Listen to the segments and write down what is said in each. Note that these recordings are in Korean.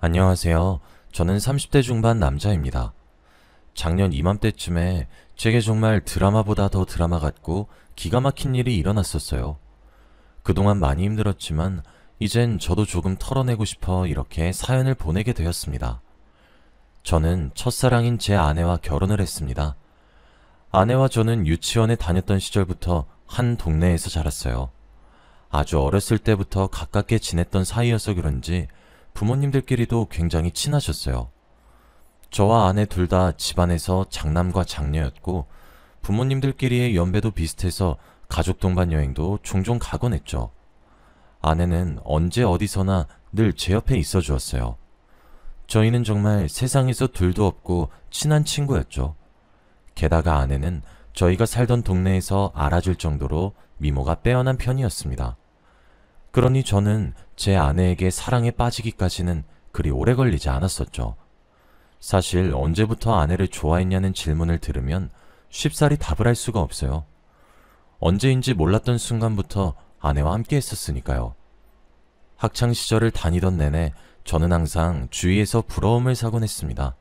안녕하세요. 저는 30대 중반 남자입니다. 작년 이맘때쯤에 제게 정말 드라마보다 더 드라마 같고 기가 막힌 일이 일어났었어요. 그동안 많이 힘들었지만 이젠 저도 조금 털어내고 싶어 이렇게 사연을 보내게 되었습니다. 저는 첫사랑인 제 아내와 결혼을 했습니다. 아내와 저는 유치원에 다녔던 시절부터 한 동네에서 자랐어요. 아주 어렸을 때부터 가깝게 지냈던 사이여서 그런지 부모님들끼리도 굉장히 친하셨어요. 저와 아내 둘 다 집안에서 장남과 장녀였고 부모님들끼리의 연배도 비슷해서 가족 동반 여행도 종종 가곤 했죠. 아내는 언제 어디서나 늘 제 옆에 있어 주었어요. 저희는 정말 세상에서 둘도 없고 친한 친구였죠. 게다가 아내는 저희가 살던 동네에서 알아줄 정도로 미모가 빼어난 편이었습니다. 그러니 저는 제 아내에게 사랑에 빠지기까지는 그리 오래 걸리지 않았었죠. 사실 언제부터 아내를 좋아했냐는 질문을 들으면 쉽사리 답을 할 수가 없어요. 언제인지 몰랐던 순간부터 아내와 함께 했었으니까요. 학창 시절을 다니던 내내 저는 항상 주위에서 부러움을 사곤 했습니다.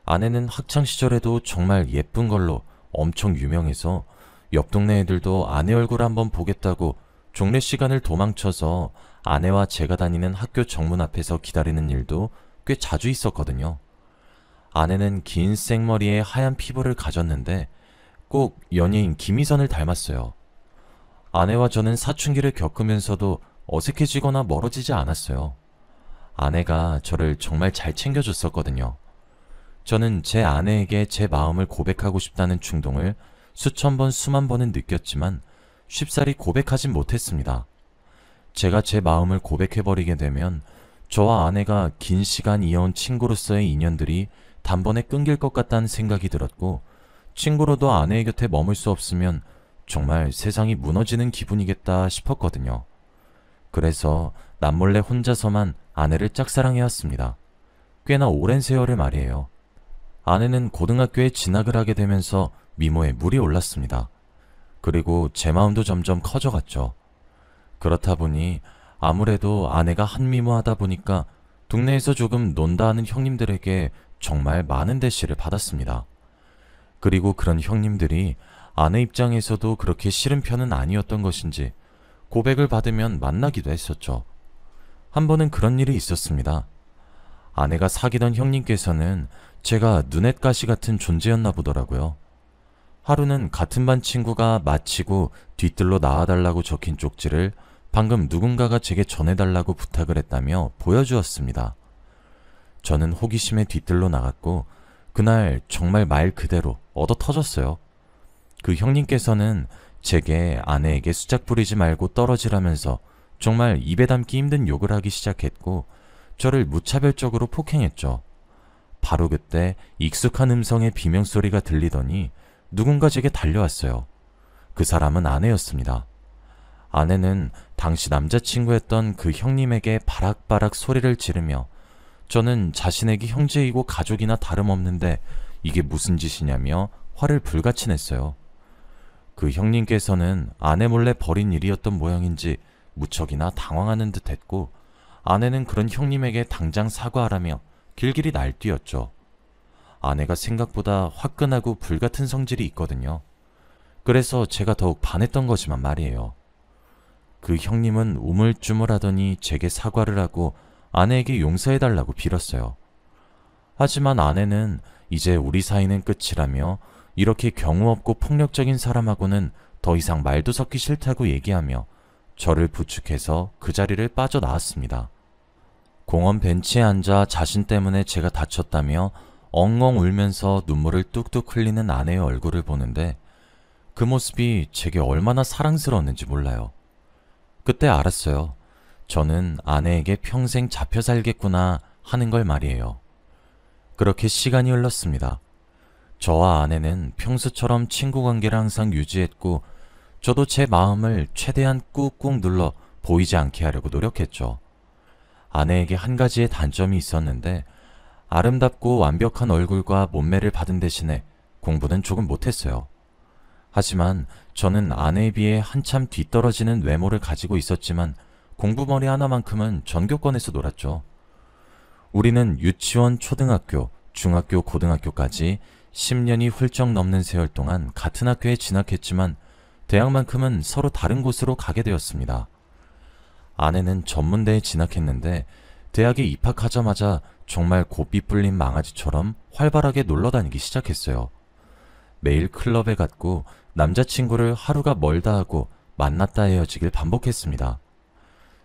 아내는 학창 시절에도 정말 예쁜 걸로 엄청 유명해서 옆 동네 애들도 아내 얼굴 한번 보겠다고 종례 시간을 도망쳐서 아내와 제가 다니는 학교 정문 앞에서 기다리는 일도 꽤 자주 있었거든요. 아내는 긴 생머리에 하얀 피부를 가졌는데 꼭 연예인 김희선을 닮았어요. 아내와 저는 사춘기를 겪으면서도 어색해지거나 멀어지지 않았어요. 아내가 저를 정말 잘 챙겨줬었거든요. 저는 제 아내에게 제 마음을 고백하고 싶다는 충동을 수천 번 수만 번은 느꼈지만 쉽사리 고백하진 못했습니다. 제가 제 마음을 고백해버리게 되면 저와 아내가 긴 시간 이어온 친구로서의 인연들이 단번에 끊길 것 같다는 생각이 들었고, 친구로도 아내의 곁에 머물 수 없으면 정말 세상이 무너지는 기분이겠다 싶었거든요. 그래서 남몰래 혼자서만 아내를 짝사랑해왔습니다. 꽤나 오랜 세월을 말이에요. 아내는 고등학교에 진학을 하게 되면서 미모에 물이 올랐습니다. 그리고 제 마음도 점점 커져갔죠. 그렇다 보니 아무래도 아내가 한미모하다 보니까 동네에서 조금 논다 하는 형님들에게 정말 많은 대시를 받았습니다. 그리고 그런 형님들이 아내 입장에서도 그렇게 싫은 편은 아니었던 것인지 고백을 받으면 만나기도 했었죠. 한 번은 그런 일이 있었습니다. 아내가 사귀던 형님께서는 제가 눈엣가시 같은 존재였나 보더라고요. 하루는 같은 반 친구가 마치고 뒤뜰로 나와달라고 적힌 쪽지를 방금 누군가가 제게 전해달라고 부탁을 했다며 보여주었습니다. 저는 호기심에 뒤뜰로 나갔고 그날 정말 말 그대로 얻어 터졌어요. 그 형님께서는 제게 아내에게 수작 부리지 말고 떨어지라면서 정말 입에 담기 힘든 욕을 하기 시작했고 저를 무차별적으로 폭행했죠. 바로 그때 익숙한 음성의 비명소리가 들리더니 누군가 제게 달려왔어요. 그 사람은 아내였습니다. 아내는 당시 남자친구였던 그 형님에게 바락바락 소리를 지르며 저는 자신에게 형제이고 가족이나 다름없는데 이게 무슨 짓이냐며 화를 불같이 냈어요. 그 형님께서는 아내 몰래 벌인 일이었던 모양인지 무척이나 당황하는 듯 했고 아내는 그런 형님에게 당장 사과하라며 길길이 날뛰었죠. 아내가 생각보다 화끈하고 불같은 성질이 있거든요. 그래서 제가 더욱 반했던 거지만 말이에요. 그 형님은 우물쭈물하더니 제게 사과를 하고 아내에게 용서해달라고 빌었어요. 하지만 아내는 이제 우리 사이는 끝이라며 이렇게 경우 없고 폭력적인 사람하고는 더 이상 말도 섞기 싫다고 얘기하며 저를 부축해서 그 자리를 빠져나왔습니다. 공원 벤치에 앉아 자신 때문에 제가 다쳤다며 엉엉 울면서 눈물을 뚝뚝 흘리는 아내의 얼굴을 보는데 그 모습이 제게 얼마나 사랑스러웠는지 몰라요. 그때 알았어요. 저는 아내에게 평생 잡혀 살겠구나 하는 걸 말이에요. 그렇게 시간이 흘렀습니다. 저와 아내는 평소처럼 친구 관계를 항상 유지했고 저도 제 마음을 최대한 꾹꾹 눌러 보이지 않게 하려고 노력했죠. 아내에게 한 가지의 단점이 있었는데 아름답고 완벽한 얼굴과 몸매를 받은 대신에 공부는 조금 못했어요. 하지만 저는 아내에 비해 한참 뒤떨어지는 외모를 가지고 있었지만 공부머리 하나만큼은 전교권에서 놀았죠. 우리는 유치원, 초등학교, 중학교, 고등학교까지 10년이 훌쩍 넘는 세월 동안 같은 학교에 진학했지만 대학만큼은 서로 다른 곳으로 가게 되었습니다. 아내는 전문대에 진학했는데 대학에 입학하자마자 정말 고삐 뿔린 망아지처럼 활발하게 놀러 다니기 시작했어요. 매일 클럽에 갔고 남자친구를 하루가 멀다 하고 만났다 헤어지길 반복했습니다.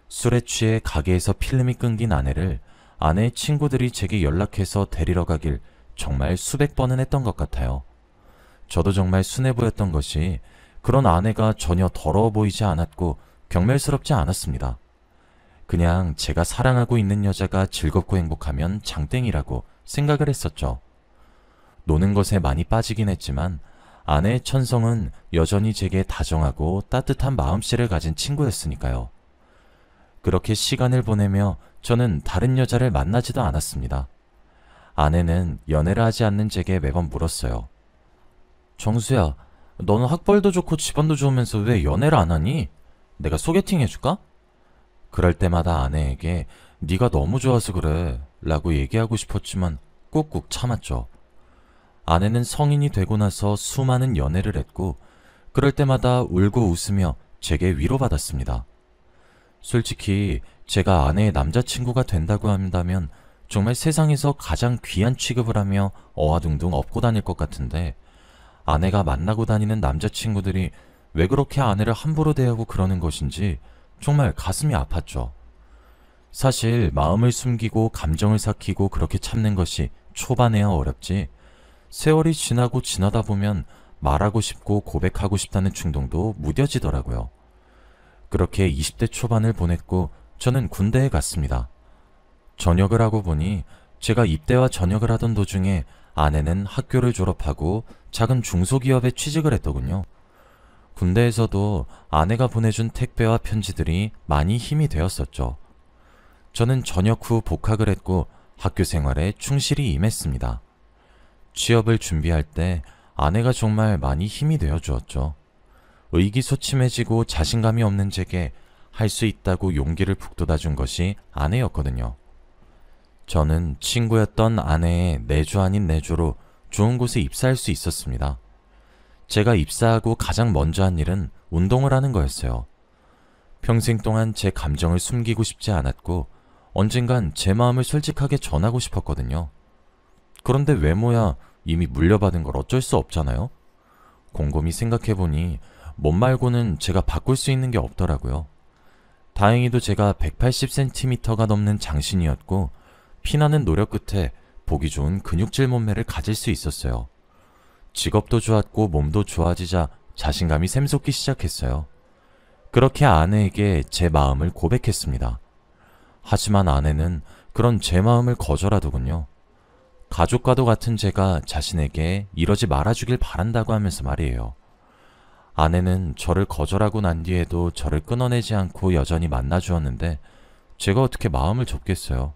술에 취해 가게에서 필름이 끊긴 아내를 아내의 친구들이 제게 연락해서 데리러 가길 정말 수백 번은 했던 것 같아요. 저도 정말 순해 보였던 것이 그런 아내가 전혀 더러워 보이지 않았고 경멸스럽지 않았습니다. 그냥 제가 사랑하고 있는 여자가 즐겁고 행복하면 장땡이라고 생각을 했었죠. 노는 것에 많이 빠지긴 했지만 아내의 천성은 여전히 제게 다정하고 따뜻한 마음씨를 가진 친구였으니까요. 그렇게 시간을 보내며 저는 다른 여자를 만나지도 않았습니다. 아내는 연애를 하지 않는 제게 매번 물었어요. 정수야, 너는 학벌도 좋고 집안도 좋으면서 왜 연애를 안 하니? 내가 소개팅 해줄까? 그럴 때마다 아내에게 네가 너무 좋아서 그래 라고 얘기하고 싶었지만 꾹꾹 참았죠. 아내는 성인이 되고 나서 수많은 연애를 했고 그럴 때마다 울고 웃으며 제게 위로받았습니다. 솔직히 제가 아내의 남자친구가 된다고 한다면 정말 세상에서 가장 귀한 취급을 하며 어와둥둥 업고 다닐 것 같은데 아내가 만나고 다니는 남자친구들이 왜 그렇게 아내를 함부로 대하고 그러는 것인지 정말 가슴이 아팠죠. 사실 마음을 숨기고 감정을 삭히고 그렇게 참는 것이 초반에야 어렵지 세월이 지나고 지나다 보면 말하고 싶고 고백하고 싶다는 충동도 무뎌지더라고요. 그렇게 20대 초반을 보냈고 저는 군대에 갔습니다. 전역을 하고 보니 제가 입대와 전역을 하던 도중에 아내는 학교를 졸업하고 작은 중소기업에 취직을 했더군요. 군대에서도 아내가 보내준 택배와 편지들이 많이 힘이 되었었죠. 저는 전역 후 복학을 했고 학교 생활에 충실히 임했습니다. 취업을 준비할 때 아내가 정말 많이 힘이 되어 주었죠. 의기소침해지고 자신감이 없는 제게 할 수 있다고 용기를 북돋아 준 것이 아내였거든요. 저는 친구였던 아내의 내조 아닌 내조로 좋은 곳에 입사할 수 있었습니다. 제가 입사하고 가장 먼저 한 일은 운동을 하는 거였어요. 평생 동안 제 감정을 숨기고 싶지 않았고 언젠간 제 마음을 솔직하게 전하고 싶었거든요. 그런데 외모야 이미 물려받은 걸 어쩔 수 없잖아요. 곰곰이 생각해보니 몸 말고는 제가 바꿀 수 있는 게 없더라고요. 다행히도 제가 180cm가 넘는 장신이었고 피나는 노력 끝에 보기 좋은 근육질 몸매를 가질 수 있었어요. 직업도 좋았고 몸도 좋아지자 자신감이 샘솟기 시작했어요. 그렇게 아내에게 제 마음을 고백했습니다. 하지만 아내는 그런 제 마음을 거절하더군요. 가족과도 같은 제가 자신에게 이러지 말아주길 바란다고 하면서 말이에요. 아내는 저를 거절하고 난 뒤에도 저를 끊어내지 않고 여전히 만나주었는데 제가 어떻게 마음을 접겠어요.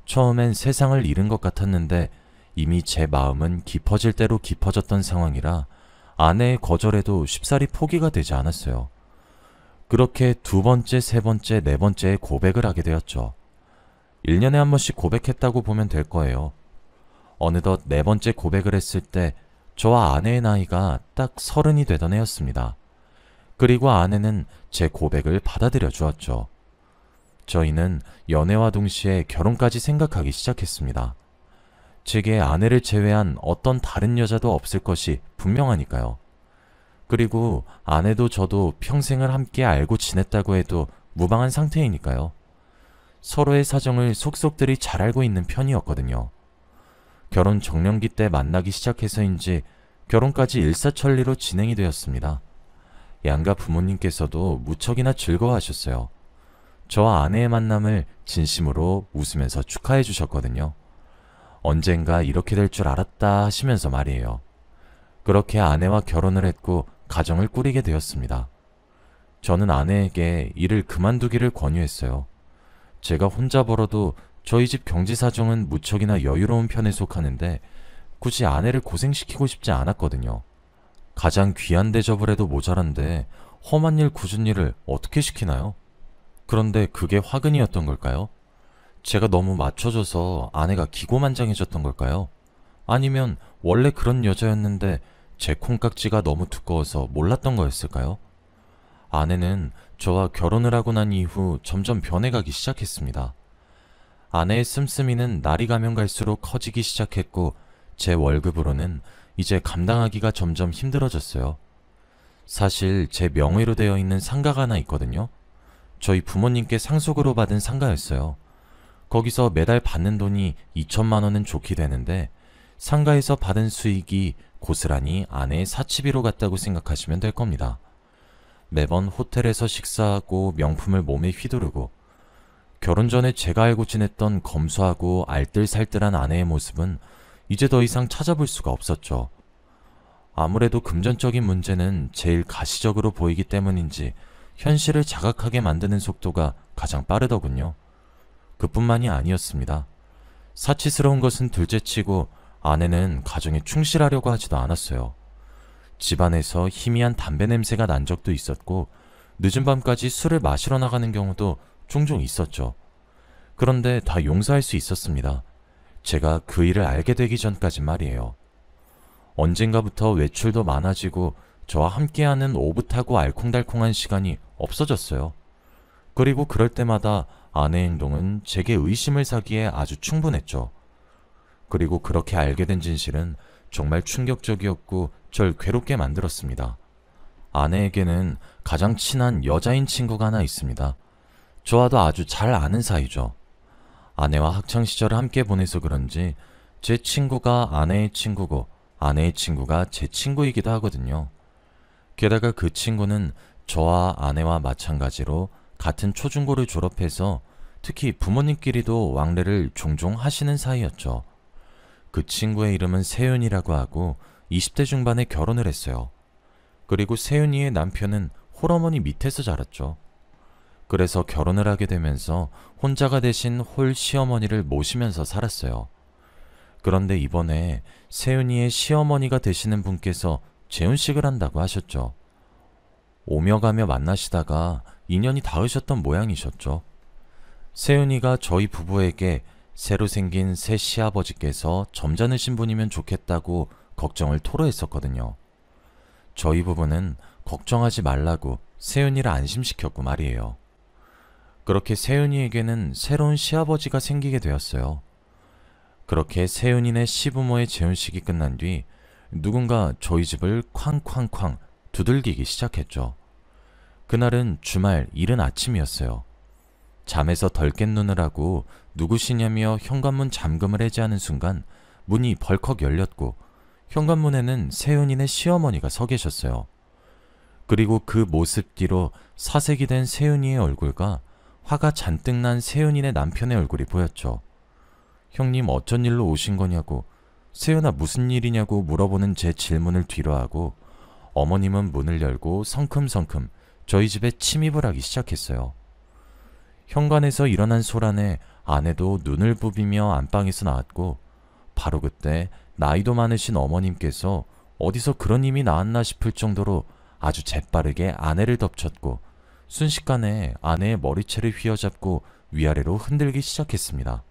처음엔 세상을 잃은 것 같았는데 이미 제 마음은 깊어질 대로 깊어졌던 상황이라 아내의 거절에도 쉽사리 포기가 되지 않았어요. 그렇게 두 번째, 세 번째, 네 번째에 고백을 하게 되었죠. 1년에 한 번씩 고백했다고 보면 될 거예요. 어느덧 네 번째 고백을 했을 때 저와 아내의 나이가 딱 30이 되던 해였습니다. 그리고 아내는 제 고백을 받아들여 주었죠. 저희는 연애와 동시에 결혼까지 생각하기 시작했습니다. 제게 아내를 제외한 어떤 다른 여자도 없을 것이 분명하니까요. 그리고 아내도 저도 평생을 함께 알고 지냈다고 해도 무방한 상태이니까요. 서로의 사정을 속속들이 잘 알고 있는 편이었거든요. 결혼 정년기 때 만나기 시작해서인지 결혼까지 일사천리로 진행이 되었습니다. 양가 부모님께서도 무척이나 즐거워하셨어요. 저와 아내의 만남을 진심으로 웃으면서 축하해 주셨거든요. 언젠가 이렇게 될 줄 알았다 하시면서 말이에요. 그렇게 아내와 결혼을 했고 가정을 꾸리게 되었습니다. 저는 아내에게 일을 그만두기를 권유했어요. 제가 혼자 벌어도 저희 집 경제 사정은 무척이나 여유로운 편에 속하는데 굳이 아내를 고생시키고 싶지 않았거든요. 가장 귀한 대접을 해도 모자란데 험한 일 굳은 일을 어떻게 시키나요? 그런데 그게 화근이었던 걸까요? 제가 너무 맞춰줘서 아내가 기고만장해졌던 걸까요? 아니면 원래 그런 여자였는데 제 콩깍지가 너무 두꺼워서 몰랐던 거였을까요? 아내는 저와 결혼을 하고 난 이후 점점 변해가기 시작했습니다. 아내의 씀씀이는 날이 가면 갈수록 커지기 시작했고 제 월급으로는 이제 감당하기가 점점 힘들어졌어요. 사실 제 명의로 되어 있는 상가가 하나 있거든요. 저희 부모님께 상속으로 받은 상가였어요. 거기서 매달 받는 돈이 2천만 원은 좋게 되는데 상가에서 받은 수익이 고스란히 아내의 사치비로 갔다고 생각하시면 될 겁니다. 매번 호텔에서 식사하고 명품을 몸에 휘두르고 결혼 전에 제가 알고 지냈던 검소하고 알뜰살뜰한 아내의 모습은 이제 더 이상 찾아볼 수가 없었죠. 아무래도 금전적인 문제는 제일 가시적으로 보이기 때문인지 현실을 자각하게 만드는 속도가 가장 빠르더군요. 그뿐만이 아니었습니다. 사치스러운 것은 둘째치고 아내는 가정에 충실하려고 하지도 않았어요. 집안에서 희미한 담배 냄새가 난 적도 있었고 늦은 밤까지 술을 마시러 나가는 경우도 종종 있었죠. 그런데 다 용서할 수 있었습니다. 제가 그 일을 알게 되기 전까진 말이에요. 언젠가부터 외출도 많아지고 저와 함께하는 오붓하고 알콩달콩한 시간이 없어졌어요. 그리고 그럴 때마다 아내의 행동은 제게 의심을 사기에 아주 충분했죠. 그리고 그렇게 알게 된 진실은 정말 충격적이었고 절 괴롭게 만들었습니다. 아내에게는 가장 친한 여자인 친구가 하나 있습니다. 저와도 아주 잘 아는 사이죠. 아내와 학창시절을 함께 보내서 그런지 제 친구가 아내의 친구고 아내의 친구가 제 친구이기도 하거든요. 게다가 그 친구는 저와 아내와 마찬가지로 같은 초중고를 졸업해서 특히 부모님끼리도 왕래를 종종 하시는 사이였죠. 그 친구의 이름은 세윤이라고 하고 20대 중반에 결혼을 했어요. 그리고 세윤이의 남편은 홀어머니 밑에서 자랐죠. 그래서 결혼을 하게 되면서 혼자가 되신 홀 시어머니를 모시면서 살았어요. 그런데 이번에 세윤이의 시어머니가 되시는 분께서 재혼식을 한다고 하셨죠. 오며 가며 만나시다가 인연이 닿으셨던 모양이셨죠. 세윤이가 저희 부부에게 새로 생긴 새 시아버지께서 점잖으신 분이면 좋겠다고 걱정을 토로했었거든요. 저희 부부는 걱정하지 말라고 세윤이를 안심시켰고 말이에요. 그렇게 세윤이에게는 새로운 시아버지가 생기게 되었어요. 그렇게 세윤이네 시부모의 재혼식이 끝난 뒤 누군가 저희 집을 쾅쾅쾅 두들기기 시작했죠. 그날은 주말 이른 아침이었어요. 잠에서 덜 깬 눈을 하고 누구시냐며 현관문 잠금을 해제하는 순간 문이 벌컥 열렸고 현관문에는 세윤이네 시어머니가 서 계셨어요. 그리고 그 모습 뒤로 사색이 된 세윤이의 얼굴과 화가 잔뜩 난 세윤이네 남편의 얼굴이 보였죠. 형님 어쩐 일로 오신 거냐고, 세윤아 무슨 일이냐고 물어보는 제 질문을 뒤로하고 어머님은 문을 열고 성큼성큼 저희 집에 침입을 하기 시작했어요. 현관에서 일어난 소란에 아내도 눈을 부비며 안방에서 나왔고 바로 그때 나이도 많으신 어머님께서 어디서 그런 힘이 나왔나 싶을 정도로 아주 재빠르게 아내를 덮쳤고 순식간에 아내의 머리채를 휘어잡고 위아래로 흔들기 시작했습니다.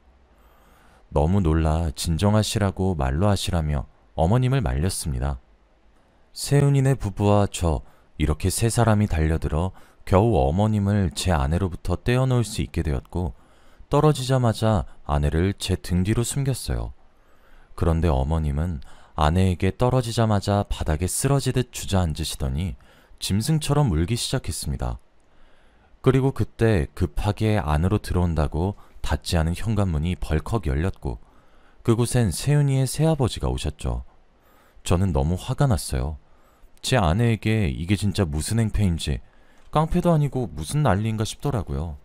너무 놀라 진정하시라고 말로 하시라며 어머님을 말렸습니다. 세윤이네 부부와 저 이렇게 세 사람이 달려들어 겨우 어머님을 제 아내로부터 떼어놓을 수 있게 되었고 떨어지자마자 아내를 제 등 뒤로 숨겼어요. 그런데 어머님은 아내에게 떨어지자마자 바닥에 쓰러지듯 주저앉으시더니 짐승처럼 울기 시작했습니다. 그리고 그때 급하게 안으로 들어온다고 닫지 않은 현관문이 벌컥 열렸고 그곳엔 세윤이의 새아버지가 오셨죠. 저는 너무 화가 났어요. 제 아내에게 이게 진짜 무슨 행패인지 깡패도 아니고 무슨 난리인가 싶더라고요.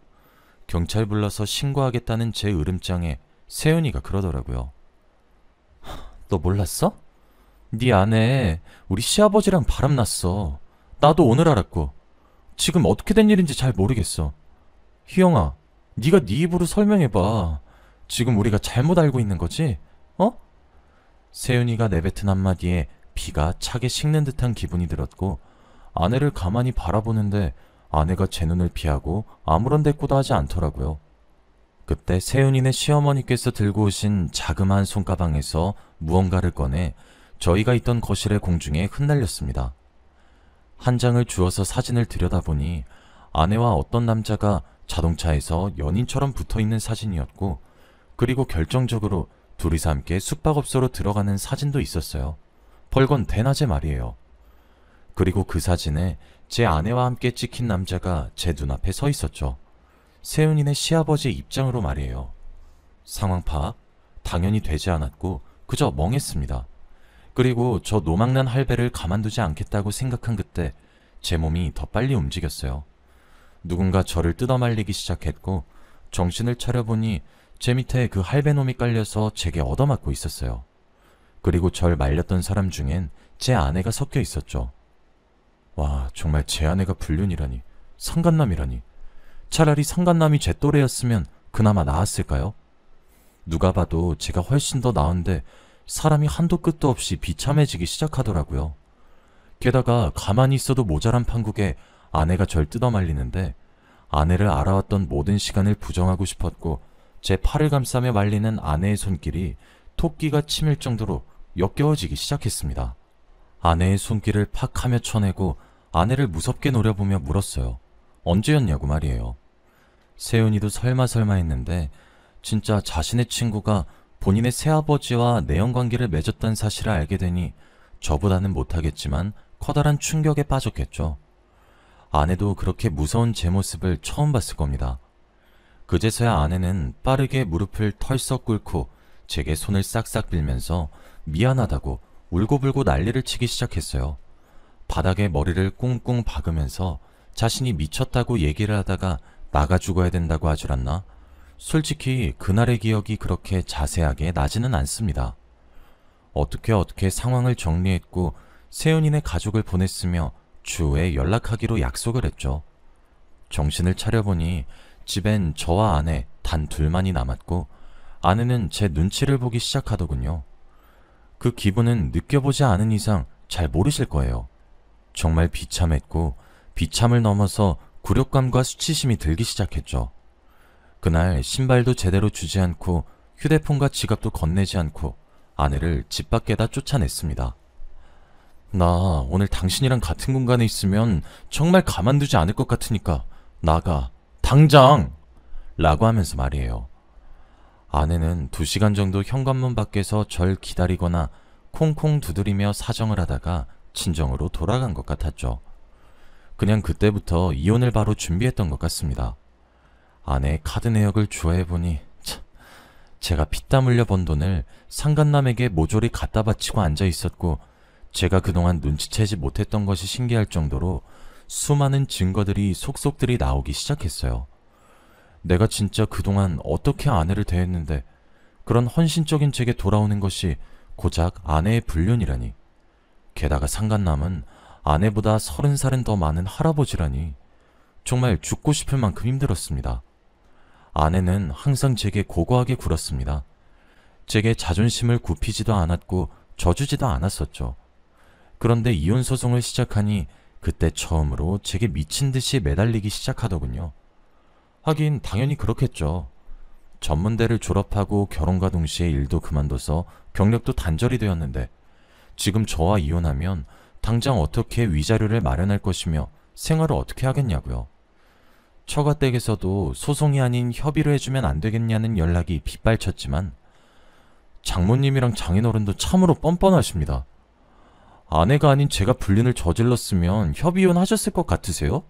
경찰 불러서 신고하겠다는 제 으름장에 세윤이가 그러더라고요. 너 몰랐어? 네 아내 우리 시아버지랑 바람났어. 나도 오늘 알았고 지금 어떻게 된 일인지 잘 모르겠어. 희영아, 네가 네 입으로 설명해봐. 지금 우리가 잘못 알고 있는 거지? 어? 세윤이가 내뱉은 한마디에 피가 차게 식는 듯한 기분이 들었고 아내를 가만히 바라보는데 아내가 제 눈을 피하고 아무런 대꾸도 하지 않더라고요. 그때 세윤이네 시어머니께서 들고 오신 자그마한 손가방에서 무언가를 꺼내 저희가 있던 거실의 공중에 흩날렸습니다. 한 장을 주워서 사진을 들여다보니 아내와 어떤 남자가 자동차에서 연인처럼 붙어있는 사진이었고, 그리고 결정적으로 둘이서 함께 숙박업소로 들어가는 사진도 있었어요. 벌건 대낮에 말이에요. 그리고 그 사진에 제 아내와 함께 찍힌 남자가 제 눈앞에 서 있었죠. 세윤이네 시아버지의 입장으로 말이에요. 상황 파악? 당연히 되지 않았고 그저 멍했습니다. 그리고 저 노망난 할배를 가만두지 않겠다고 생각한 그때 제 몸이 더 빨리 움직였어요. 누군가 저를 뜯어말리기 시작했고, 정신을 차려보니 제 밑에 그 할배놈이 깔려서 제게 얻어맞고 있었어요. 그리고 절 말렸던 사람 중엔 제 아내가 섞여 있었죠. 와, 정말 제 아내가 불륜이라니, 상간남이라니. 차라리 상간남이 제 또래였으면 그나마 나았을까요? 누가 봐도 제가 훨씬 더 나은데 사람이 한도 끝도 없이 비참해지기 시작하더라고요. 게다가 가만히 있어도 모자란 판국에 아내가 절 뜯어말리는데, 아내를 알아왔던 모든 시간을 부정하고 싶었고, 제 팔을 감싸며 말리는 아내의 손길이 토끼가 치밀 정도로 역겨워지기 시작했습니다. 아내의 손길을 팍 하며 쳐내고 아내를 무섭게 노려보며 물었어요. 언제였냐고 말이에요. 세윤이도 설마 했는데 진짜 자신의 친구가 본인의 새아버지와 내연관계를 맺었다는 사실을 알게 되니 저보다는 못하겠지만 커다란 충격에 빠졌겠죠. 아내도 그렇게 무서운 제 모습을 처음 봤을 겁니다. 그제서야 아내는 빠르게 무릎을 털썩 꿇고 제게 손을 싹싹 빌면서 미안하다고 울고불고 난리를 치기 시작했어요. 바닥에 머리를 꿍꿍 박으면서 자신이 미쳤다고 얘기를 하다가 나가 죽어야 된다고 하질 않나? 솔직히 그날의 기억이 그렇게 자세하게 나지는 않습니다. 어떻게 상황을 정리했고 세윤이네 가족을 보냈으며 추후에 연락하기로 약속을 했죠. 정신을 차려보니 집엔 저와 아내 단 둘만이 남았고, 아내는 제 눈치를 보기 시작하더군요. 그 기분은 느껴보지 않은 이상 잘 모르실 거예요. 정말 비참했고 비참을 넘어서 굴욕감과 수치심이 들기 시작했죠. 그날 신발도 제대로 주지 않고 휴대폰과 지갑도 건네지 않고 아내를 집 밖에다 쫓아냈습니다. 나 오늘 당신이랑 같은 공간에 있으면 정말 가만두지 않을 것 같으니까 나가, 당장! 라고 하면서 말이에요. 아내는 2시간 정도 현관문 밖에서 절 기다리거나 콩콩 두드리며 사정을 하다가 친정으로 돌아간 것 같았죠. 그냥 그때부터 이혼을 바로 준비했던 것 같습니다. 아내의 카드 내역을 주워해보니 참, 제가 피땀 흘려 번 돈을 상간남에게 모조리 갖다 바치고 앉아 있었고, 제가 그동안 눈치채지 못했던 것이 신기할 정도로 수많은 증거들이 속속들이 나오기 시작했어요. 내가 진짜 그동안 어떻게 아내를 대했는데 그런 헌신적인 제게 돌아오는 것이 고작 아내의 불륜이라니. 게다가 상간남은 아내보다 30살은 더 많은 할아버지라니. 정말 죽고 싶을 만큼 힘들었습니다. 아내는 항상 제게 고고하게 굴었습니다. 제게 자존심을 굽히지도 않았고 져주지도 않았었죠. 그런데 이혼 소송을 시작하니 그때 처음으로 제게 미친 듯이 매달리기 시작하더군요. 하긴 당연히 그렇겠죠. 전문대를 졸업하고 결혼과 동시에 일도 그만둬서 경력도 단절이 되었는데 지금 저와 이혼하면 당장 어떻게 위자료를 마련할 것이며 생활을 어떻게 하겠냐고요. 처가댁에서도 소송이 아닌 협의로 해주면 안 되겠냐는 연락이 빗발쳤지만 장모님이랑 장인어른도 참으로 뻔뻔하십니다. 아내가 아닌 제가 불륜을 저질렀으면 협의혼 하셨을 것 같으세요?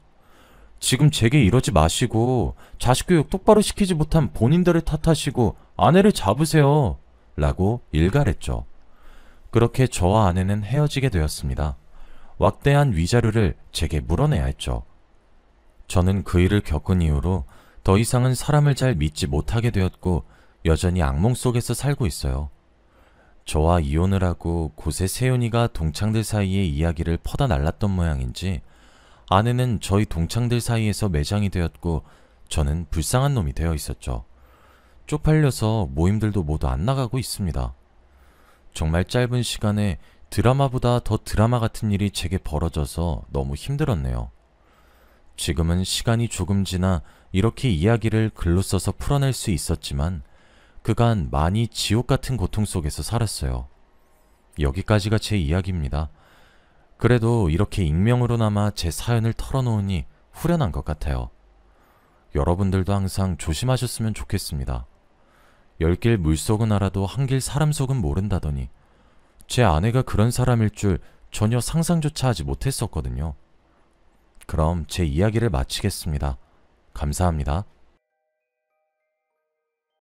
지금 제게 이러지 마시고 자식 교육 똑바로 시키지 못한 본인들을 탓하시고 아내를 잡으세요. 라고 일갈했죠. 그렇게 저와 아내는 헤어지게 되었습니다. 왁대한 위자료를 제게 물어내야 했죠. 저는 그 일을 겪은 이후로 더 이상은 사람을 잘 믿지 못하게 되었고 여전히 악몽 속에서 살고 있어요. 저와 이혼을 하고 곳에 세윤이가 동창들 사이에 이야기를 퍼다 날랐던 모양인지 아내는 저희 동창들 사이에서 매장이 되었고 저는 불쌍한 놈이 되어 있었죠. 쪽팔려서 모임들도 모두 안 나가고 있습니다. 정말 짧은 시간에 드라마보다 더 드라마 같은 일이 제게 벌어져서 너무 힘들었네요. 지금은 시간이 조금 지나 이렇게 이야기를 글로 써서 풀어낼 수 있었지만 그간 많이 지옥 같은 고통 속에서 살았어요. 여기까지가 제 이야기입니다. 그래도 이렇게 익명으로나마 제 사연을 털어놓으니 후련한 것 같아요. 여러분들도 항상 조심하셨으면 좋겠습니다. 열 길 물속은 알아도 한 길 사람 속은 모른다더니 제 아내가 그런 사람일 줄 전혀 상상조차 하지 못했었거든요. 그럼 제 이야기를 마치겠습니다. 감사합니다.